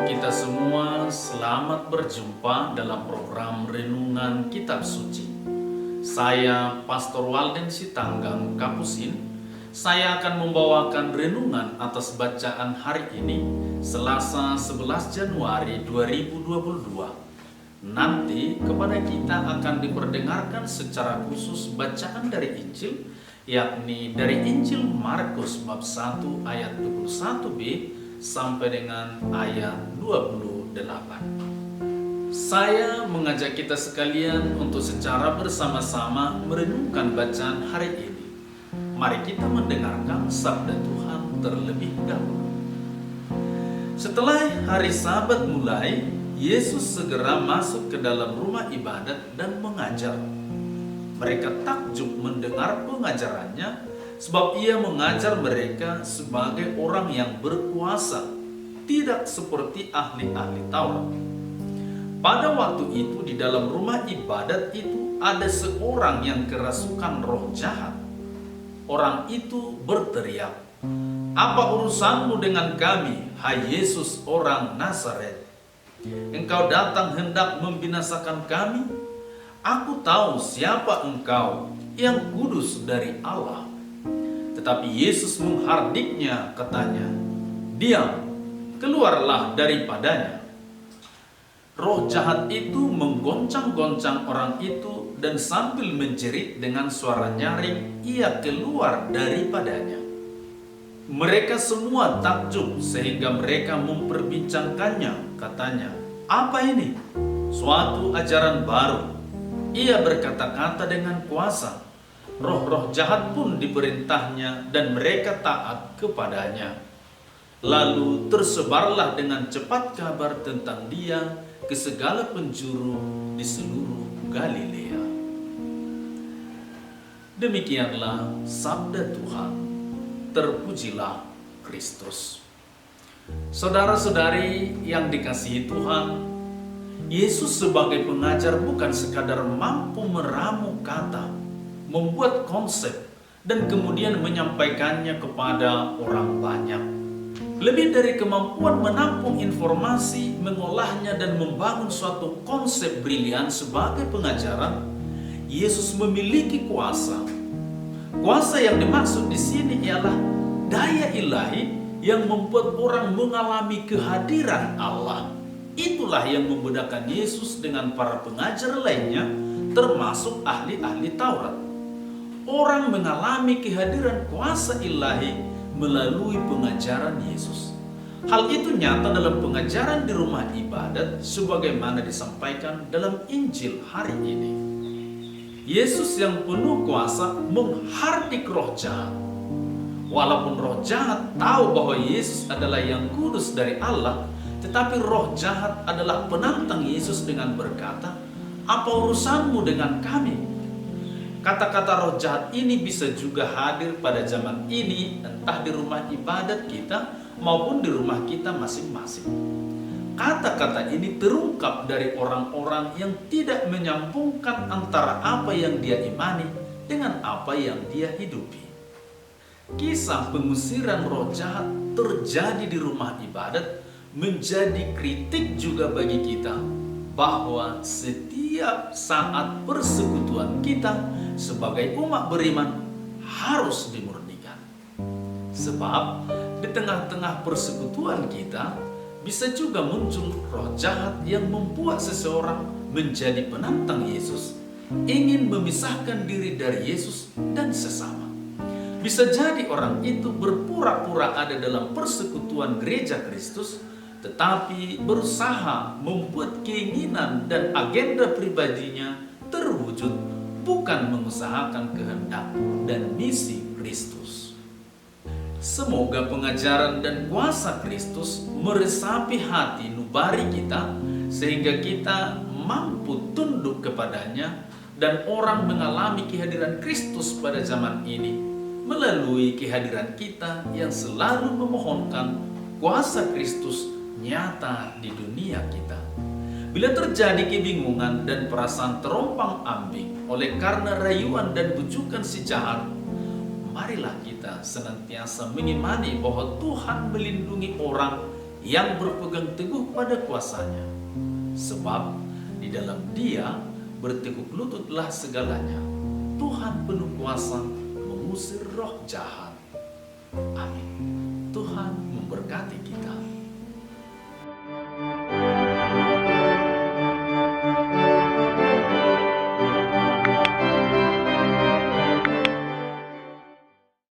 untuk kita semua, selamat berjumpa dalam program Renungan Kitab Suci. Saya Pastor Walden Sitanggang Kapusin. Saya akan membawakan renungan atas bacaan hari ini, Selasa 11 Januari 2022. Nanti kepada kita akan diperdengarkan secara khusus bacaan dari Injil, yakni dari Injil Markus bab 1 ayat 21b sampai dengan ayat 28. Saya mengajak kita sekalian untuk secara bersama-sama merenungkan bacaan hari ini. Mari kita mendengarkan sabda Tuhan terlebih dahulu. Setelah hari Sabat mulai, Yesus segera masuk ke dalam rumah ibadat dan mengajar. Mereka takjub mendengar pengajarannya, sebab ia mengajar mereka sebagai orang yang berkuasa, tidak seperti ahli-ahli Taurat. Pada waktu itu di dalam rumah ibadat itu ada seorang yang kerasukan roh jahat. Orang itu berteriak, "Apa urusanmu dengan kami, hai Yesus orang Nazaret? Engkau datang hendak membinasakan kami? Aku tahu siapa engkau, yang kudus dari Allah." Tetapi Yesus menghardiknya, katanya, "Diam, keluarlah daripadanya." Roh jahat itu menggoncang-goncang orang itu dan sambil menjerit dengan suara nyaring, ia keluar daripadanya. Mereka semua takjub sehingga mereka memperbincangkannya, katanya, "Apa ini? Suatu ajaran baru. Ia berkata-kata dengan kuasa. Roh-roh jahat pun diperintahnya dan mereka taat kepadanya." Lalu tersebarlah dengan cepat kabar tentang dia ke segala penjuru di seluruh Galilea. Demikianlah sabda Tuhan. Terpujilah Kristus. Saudara-saudari yang dikasihi Tuhan, Yesus sebagai pengajar bukan sekadar mampu meramu kata, membuat konsep, dan kemudian menyampaikannya kepada orang banyak. Lebih dari kemampuan menampung informasi, mengolahnya, dan membangun suatu konsep brilian sebagai pengajaran, Yesus memiliki kuasa. Kuasa yang dimaksud di sini ialah daya ilahi yang membuat orang mengalami kehadiran Allah. Itulah yang membedakan Yesus dengan para pengajar lainnya, termasuk ahli-ahli Taurat. Orang mengalami kehadiran kuasa ilahi melalui pengajaran Yesus. Hal itu nyata dalam pengajaran di rumah ibadat sebagaimana disampaikan dalam Injil hari ini. Yesus yang penuh kuasa menghardik roh jahat. Walaupun roh jahat tahu bahwa Yesus adalah yang kudus dari Allah, tetapi roh jahat adalah penantang Yesus dengan berkata, "Apa urusanmu dengan kami?" Kata-kata roh jahat ini bisa juga hadir pada zaman ini, entah di rumah ibadat kita maupun di rumah kita masing-masing. Kata-kata ini terungkap dari orang-orang yang tidak menyambungkan antara apa yang dia imani dengan apa yang dia hidupi. Kisah pengusiran roh jahat terjadi di rumah ibadat menjadi kritik juga bagi kita, bahwa setiap saat persekutuan kita sebagai umat beriman harus dimurnikan. Sebab di tengah-tengah persekutuan kita bisa juga muncul roh jahat yang membuat seseorang menjadi penantang Yesus, ingin memisahkan diri dari Yesus dan sesama. Bisa jadi orang itu berpura-pura ada dalam persekutuan gereja Kristus, tetapi berusaha membuat keinginan dan agenda pribadinya terwujud, bukan mengusahakan kehendak dan misi Kristus. Semoga pengajaran dan kuasa Kristus meresapi hati nubari kita, sehingga kita mampu tunduk kepadanya dan orang mengalami kehadiran Kristus pada zaman ini melalui kehadiran kita yang selalu memohonkan kuasa Kristus nyata di dunia kita. Bila terjadi kebingungan dan perasaan terompang-ambing oleh karena rayuan dan bujukan si jahat, marilah kita senantiasa mengimani bahwa Tuhan melindungi orang yang berpegang teguh pada kuasanya. Sebab di dalam Dia bertekuk lututlah segalanya. Tuhan penuh kuasa mengusir roh jahat.